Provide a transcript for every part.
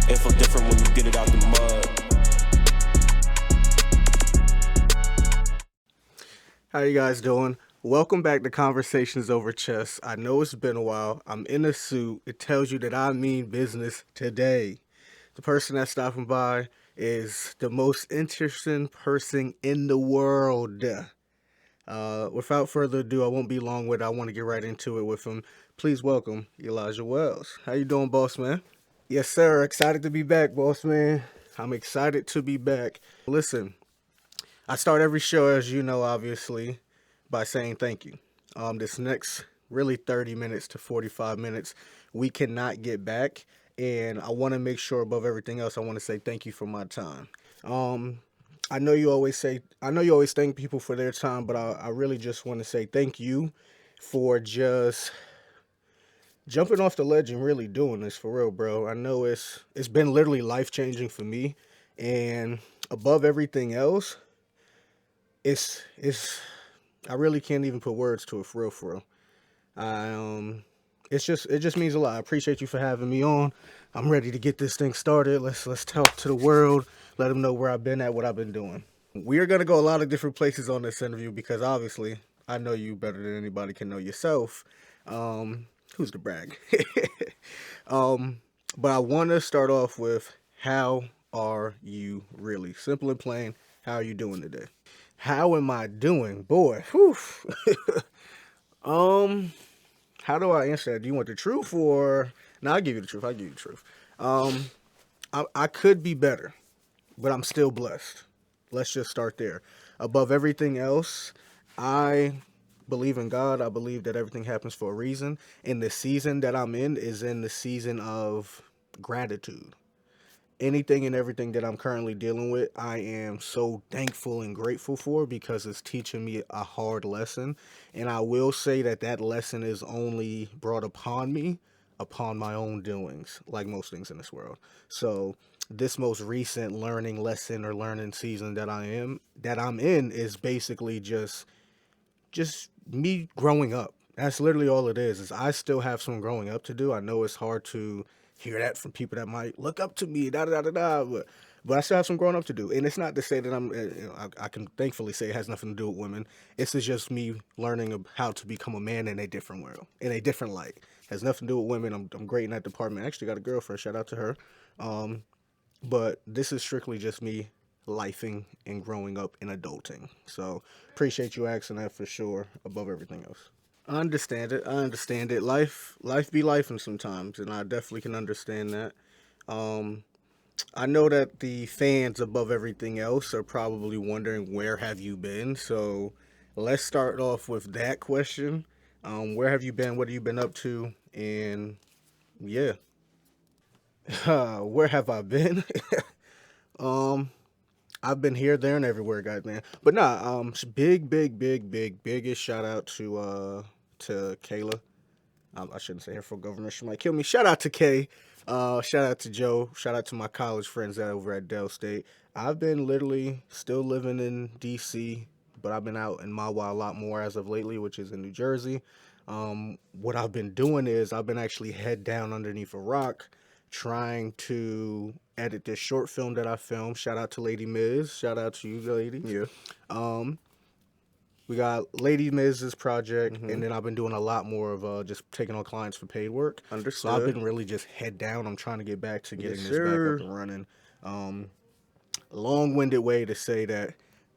It feel different when you get it out the mud. How you guys doing? Welcome back to Conversations Over Chess. I know it's been a while. I'm in a suit. It tells you that I mean business today. The person that's stopping by is the most interesting person in the world. Without further ado, I won't be long with it. I want to get right into it with him. Please welcome Elijah Wells. How you doing, boss man? Yes, sir. Excited to be back, boss man. I'm excited to be back. Listen, I start every show, as you know, obviously, by saying thank you. This next really 30 minutes to 45 minutes, we cannot get back. And I want to make sure above everything else, I want to say thank you for my time. I know you always thank people for their time, but I really just want to say thank you for just jumping off the ledge and really doing this for real, bro. I know it's been literally life changing for me, and above everything else, it's I really can't even put words to it for real, for real. I it just means a lot. I appreciate you for having me on. I'm ready to get this thing started. Let's talk to the world. Let them know where I've been at, what I've been doing. We are gonna go a lot of different places on this interview because obviously I know you better than anybody can know yourself. Who's to brag? um, but I want to start off with how are you really? Simple and plain. How are you doing today? How am I doing, boy? Whew. um, how do I answer that? Do you want the truth or? No, I'll give you the truth. I'll give you the truth. Um, I could be better, but I'm still blessed. Let's just start there. Above everything else, I believe in God. I believe that everything happens for a reason. And the season that I'm in is in the season of gratitude. Anything and everything that I'm currently dealing with, I am so thankful and grateful for because it's teaching me a hard lesson. And I will say that that lesson is only brought upon me upon my own doings, like most things in this world. So this most recent learning lesson or learning season that I'm in is basically just me growing up. That's literally all it is I still have some growing up to do. I know it's hard to hear that from people that might look up to me, da da da da da, but I still have some growing up to do. And it's not to say that I can thankfully say it has nothing to do with women. It's just me learning how to become a man in a different world, in a different light. It has nothing to do with women. I'm great in that department. I actually got a girlfriend. Shout out to her. Um, but this is strictly just me lifing and growing up and adulting. So appreciate you asking that for sure. Above everything else, I understand it. I understand it. Life be lifing sometimes, and I definitely can understand that. Um, I know that the fans above everything else are probably wondering where have you been. So let's start off with that question. Where have you been? What have you been up to? And yeah, where have I been? um, I've been here, there, and everywhere, guys, man. But nah, biggest shout out to Kayla. I shouldn't say her for governor. She might kill me. Shout out to Kay. Shout out to Joe. Shout out to my college friends over at Dell State. I've been literally still living in DC, but I've been out in Mawa a lot more as of lately, which is in New Jersey. What I've been doing is I've been actually head down underneath a rock trying to edit this short film that I filmed. Shout out to Lady Miz. Shout out to you, lady. Yeah. Um, we got Lady Miz's project, and then I've been doing a lot more of just taking on clients for paid work. So I've Understood. been really just head down. I'm trying to get back to getting Yes, this back sir. up and running. Um, Long-winded way to say that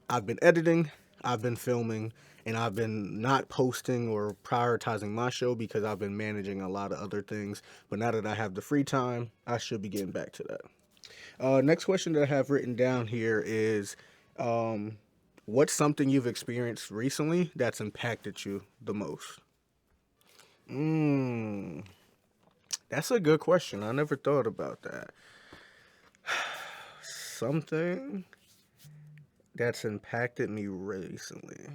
I've been editing, I've been filming, and I've been not posting or prioritizing my show because I've been managing a lot of other things. But now that I have the free time, I should be getting back to that. Next question that I have written down here is, um, what's something you've experienced recently that's impacted you the most? Mm, that's a good question. I never thought about that. Something that's impacted me recently.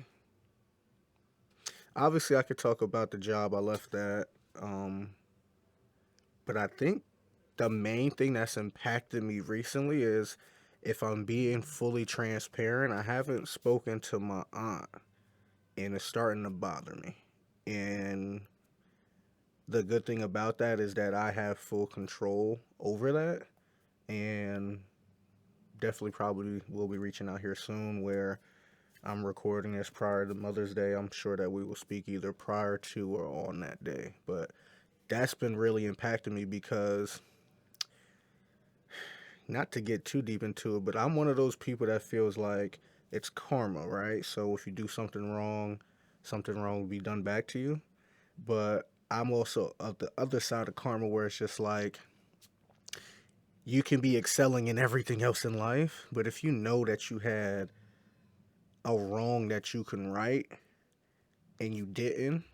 Obviously, I could talk about the job I left at, um, but I think the main thing that's impacted me recently is, if I'm being fully transparent, I haven't spoken to my aunt, and it's starting to bother me. And the good thing about that is that I have full control over that. and definitely probably will be reaching out here soon where I'm recording this prior to Mother's Day. I'm sure that we will speak either prior to or on that day. But that's been really impacting me because, not to get too deep into it, but I'm one of those people that feels like it's karma, right? So if you do something wrong will be done back to you. But I'm also of the other side of karma where it's just like you can be excelling in everything else in life, but if you know that you had a wrong that you can right and you didn't,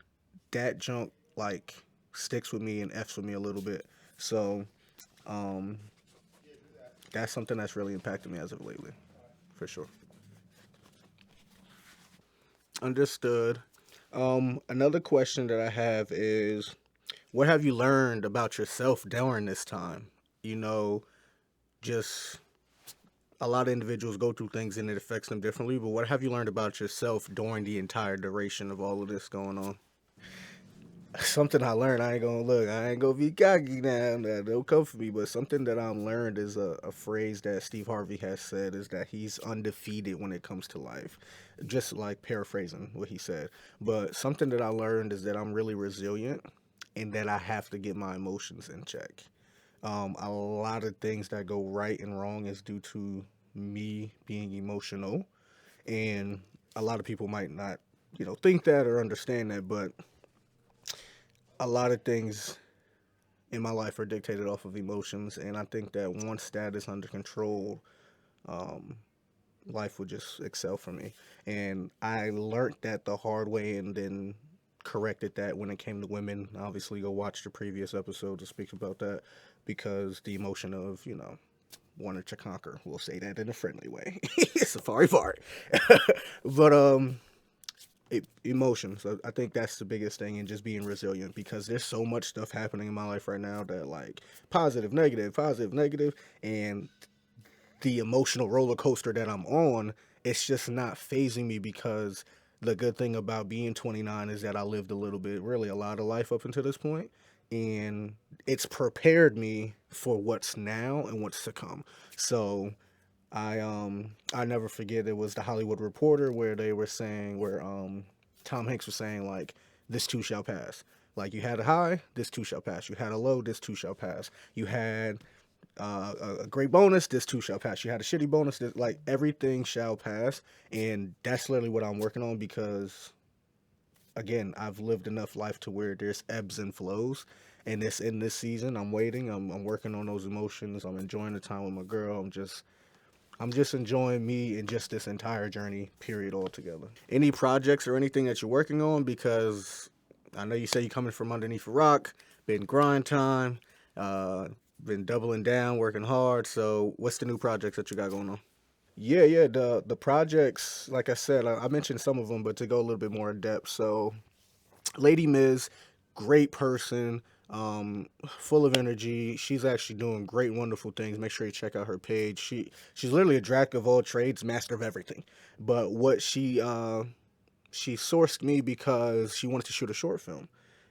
that junk like sticks with me and F's with me a little bit. So um, that's something that's really impacted me as of lately, for sure. Understood. Another question that I have is, what have you learned about yourself during this time? You know, just a lot of individuals go through things and it affects them differently, but what have you learned about yourself during the entire duration of all of this going on? Something I learned, I ain't gonna be cocky now, don't come for me, but something that I've learned is a phrase that Steve Harvey has said is that he's undefeated when it comes to life. Just like paraphrasing what he said. But something that I learned is that I'm really resilient and that I have to get my emotions in check. A lot of things that go right and wrong is due to me being emotional, and a lot of people might not, think that or understand that, but a lot of things in my life are dictated off of emotions, and I think that once that is under control, um, life would just excel for me. And I learned that the hard way, and then corrected that when it came to women. Obviously, go watch the previous episode to speak about that, because the emotion of wanting to conquer, we'll say that in a friendly way. Safari part. But emotions. I think that's the biggest thing, and just being resilient, because there's so much stuff happening in my life right now that like positive, negative, and the emotional roller coaster that I'm on, it's just not phasing me, because the good thing about being 29 is that I lived a little bit, really a lot of life up until this point, and it's prepared me for what's now and what's to come. So I never forget, it was the Hollywood Reporter where they were saying, where Tom Hanks was saying, like, this too shall pass. Like, you had a high, this too shall pass. You had a low, this too shall pass. You had a great bonus, this too shall pass. You had a shitty bonus, this, like, everything shall pass. And that's literally what I'm working on, because again, I've lived enough life to where there's ebbs and flows. And this in this season, I'm waiting. I'm working on those emotions. I'm enjoying the time with my girl. I'm just enjoying me and just this entire journey, period, altogether. Any projects or anything that you're working on? Because I know you say you're coming from underneath a rock, been grind time, uh, been doubling down, working hard. So, what's the new projects that you got going on? Yeah, yeah. The projects, like I said, I mentioned some of them, but to go a little bit more in depth. So, Lady Miz, great person, full of energy. She's actually doing great, wonderful things. Make sure you check out her page. She's literally a jack of all trades, master of everything. But what she sourced me because she wanted to shoot a short film,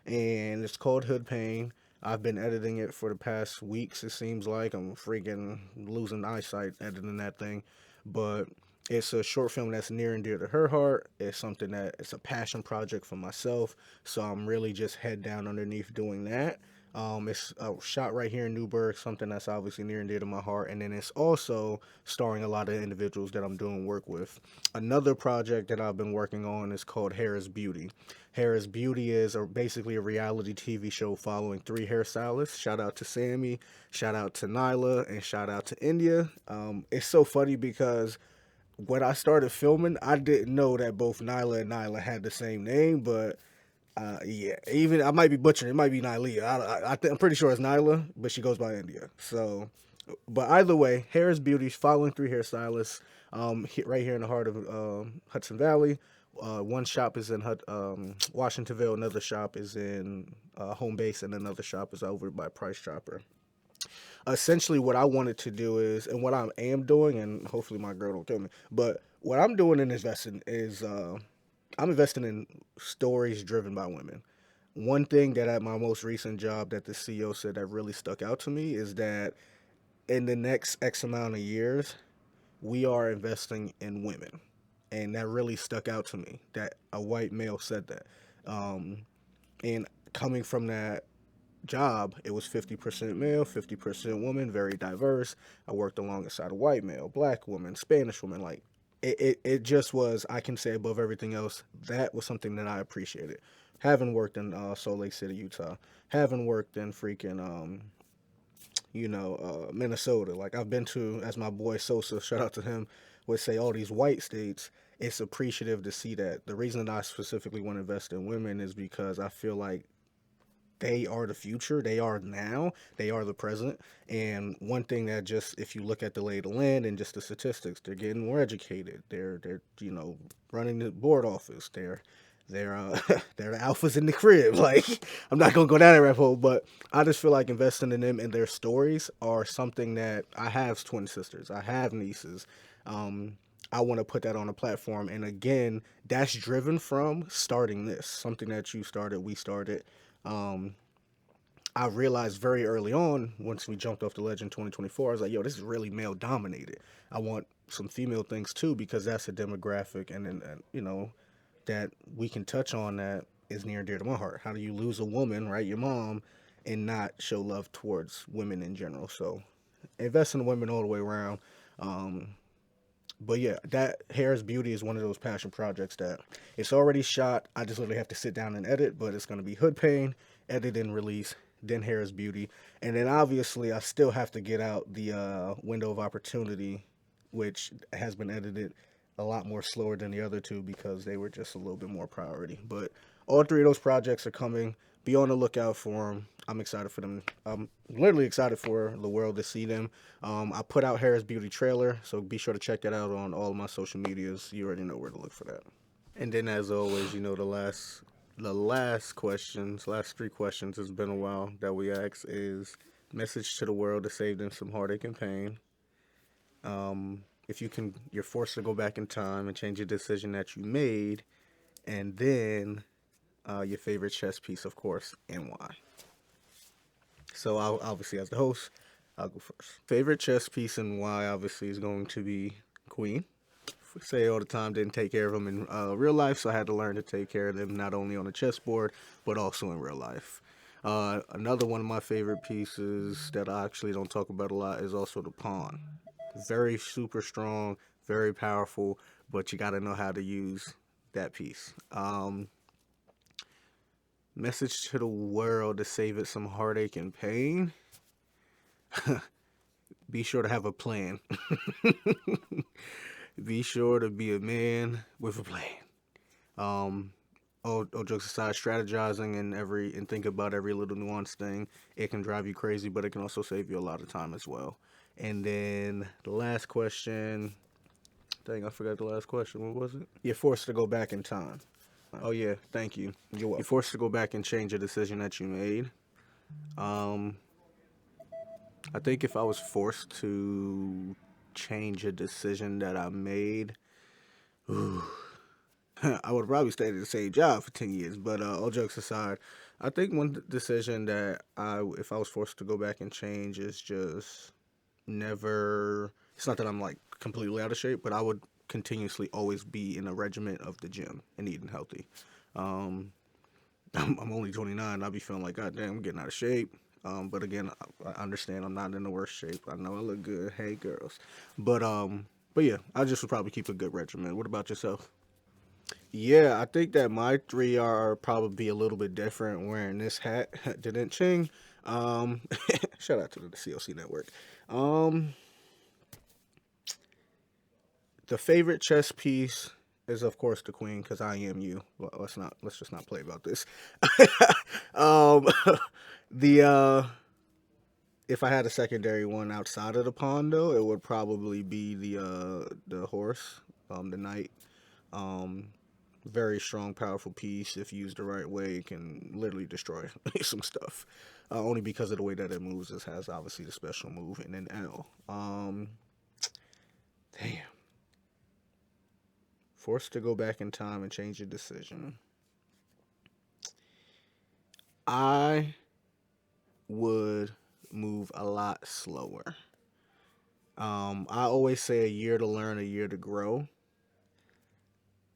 and it's called Hood Pain. I've been editing it for the past weeks. It seems like I'm freaking losing eyesight editing that thing, but it's a short film that's near and dear to her heart. It's something that it's a passion project for myself, so I'm really just head down underneath doing that. It's shot right here in Newburgh, something that's obviously near and dear to my heart, and then it's also starring a lot of individuals that I'm doing work with. Another project that I've been working on is called Hair is Beauty. Hair is Beauty is basically a reality TV show following three hairstylists. Shout out to Sammy, shout out to Nyla, and shout out to India. It's so funny because when I started filming, I didn't know that both Nyla had the same name, but yeah, even I might be butchering. It might be Nyla. I'm pretty sure it's Nyla, but she goes by India. So, but either way, Hair is Beauty, following three hairstylists, right here in the heart of Hudson Valley. One shop is in Washingtonville, another shop is in Home Base, and another shop is over by Price Chopper. Essentially, what I wanted to do is, and what I am doing, and hopefully my girl don't kill me, but what I'm doing and investing is, I'm investing in stories driven by women. One thing that at my most recent job that the CEO said that really stuck out to me is that in the next X amount of years, we are investing in women. And that really stuck out to me that a white male said that. And coming from that job, it was 50% male, 50% woman, very diverse. I worked alongside a white male, black woman, Spanish woman. Like, it just was, I can say above everything else, that was something that I appreciated. Having worked in Salt Lake City, Utah, having worked in freaking Minnesota. Like I've been to, as my boy Sosa, shout out to him, would say all these white states. It's appreciative to see that. The reason that I specifically want to invest in women is because I feel like they are the future. They are now. They are the present. And one thing that just, if you look at the lay of the land and just the statistics, they're getting more educated. They're running the board office. They're they're the alphas in the crib. Like, I'm not gonna go down that rabbit hole, but I just feel like investing in them and their stories are something that I have twin sisters. I have nieces. I want to put that on a platform, and again, that's driven from starting this. Something that you started, we started. I realized very early on, once we jumped off the ledge in 2024, I was like, yo, this is really male dominated. I want some female things too, because that's a demographic and that we can touch on that is near and dear to my heart. How do you lose a woman, right, your mom, and not show love towards women in general? So invest in women all the way around. But yeah, that Hair's Beauty is one of those passion projects that it's already shot. I just literally have to sit down and edit, but it's going to be Hood Pain, edit and release, then Hair's Beauty. And then obviously I still have to get out the Window of Opportunity, which has been edited a lot more slower than the other two because they were just a little bit more priority. But all three of those projects are coming. Be on the lookout for them. I'm excited for them. I'm literally excited for the world to see them. I put out Hair's Beauty trailer, so be sure to check that out on all of my social medias. You already know where to look for that. And then, as always, the last three questions, it's been a while that we ask is message to the world to save them some heartache and pain. If you're forced to go back in time and change a decision that you made, and then your favorite chess piece, of course, and why. So I'll, obviously, as the host, I'll go first. Favorite chess piece and why, obviously, is going to be Queen. I say all the time, didn't take care of them in real life, so I had to learn to take care of them not only on the chessboard, but also in real life. Another one of my favorite pieces that I actually don't talk about a lot is also the pawn. Very super strong, very powerful, but you got to know how to use that piece. Message to the world to save it some heartache and pain. Be sure to have a plan. Be sure to be a man with a plan. All jokes aside, strategizing and think about every little nuanced thing. It can drive you crazy, but it can also save you a lot of time as well. And then the last question. Dang, I forgot the last question. What was it? You're forced to go back in time. Oh yeah, thank you. You're welcome. You're forced to go back and change a decision that you made. I think if I was forced to change a decision that I made, I would probably stay at the same job for 10 years. But all jokes aside, I think one decision that if I was forced to go back and change is just never. It's not that I'm like completely out of shape, but I would continuously always be in a regiment of the gym and eating healthy. I'm only 29. I'll be feeling like, God damn, I'm getting out of shape. But again, I understand I'm not in the worst shape. I know I look good. Hey, girls. But yeah, I just would probably keep a good regimen. What about yourself? Yeah, I think that my three are probably a little bit different wearing this hat. Didn't Ching. Shout out to the CLC network. The favorite chess piece is of course the Queen, because I am you. Well, let's just not play about this. If I had a secondary one outside of the pawn though, it would probably be the horse, the knight. Very strong, powerful piece. If used the right way, it can literally destroy some stuff. Only because of the way that it moves. It has obviously the special move and then L. Damn. Forced to go back in time and change a decision. I would move a lot slower. I always say a year to learn, a year to grow.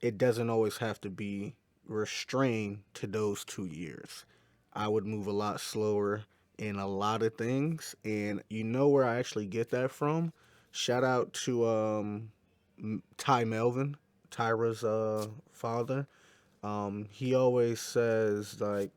It doesn't always have to be restrained to those 2 years. I would move a lot slower in a lot of things. And you know where I actually get that from? Shout out to Ty Melvin, Tyra's father. He always says like,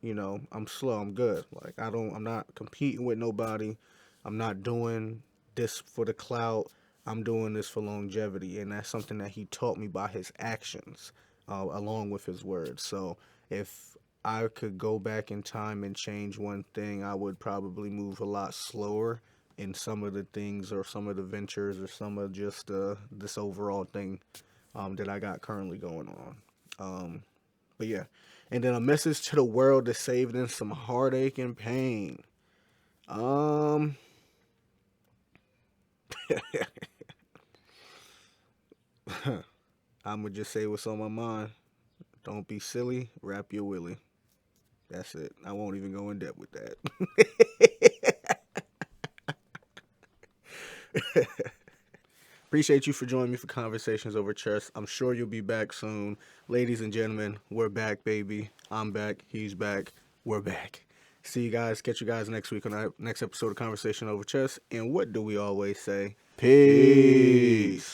I'm slow, I'm good. Like I'm not competing with nobody. I'm not doing this for the clout. I'm doing this for longevity, and that's something that he taught me by his actions, along with his words. So if I could go back in time and change one thing, I would probably move a lot slower in some of the things or some of the ventures or some of just this overall thing that I got currently going on. But yeah, and then a message to the world to save them some heartache and pain. Um, I'm gonna just say what's on my mind. Don't be silly. Wrap your willy. That's it. I won't even go in depth with that. Appreciate you for joining me for Conversations Over Chess. I'm sure you'll be back soon. Ladies and gentlemen, we're back, baby. I'm back. He's back. We're back. See you guys. Catch you guys next week on our next episode of Conversation Over Chess. And what do we always say? Peace.